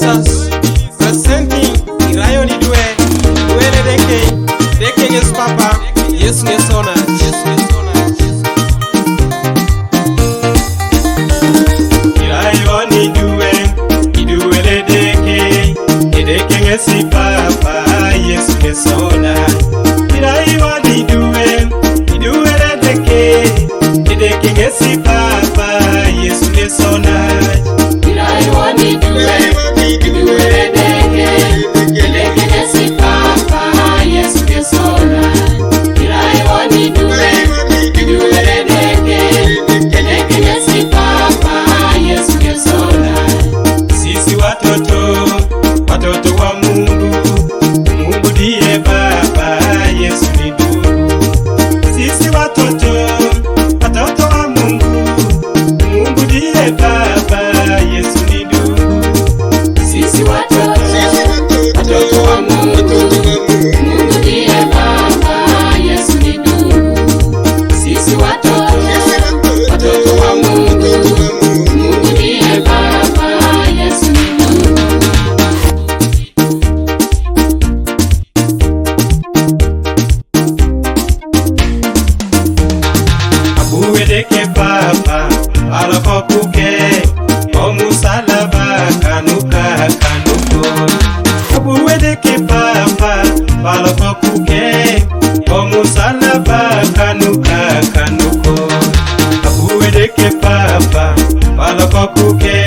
Jesus presenting irayo ni due duele deke Yesu Papa Yesu Nesona irayo ni duele deke Yesu Papa Yesu Nesona irayo ni duele deke Yesu Papa Yesu Nesona watoto wa Mungu, Mungu ndiye Baba, Yesu ni ndugu. Sisi watoto wa Mungu, Mungu ndiye Baba, Yesu ni ndugu. Sisi watoto wa Mungu, Mungu ndiye Baba, Yesu ni ndugu. Sisi watoto wa Mungu, Mungu ndiye Baba, Yesu ni ndugu. Abuwedeke Papa alakokuke omusalaba kanuka Abuwedeke Papa alakokuke omusalaba kanuka Abuwedeke Papa alakokuke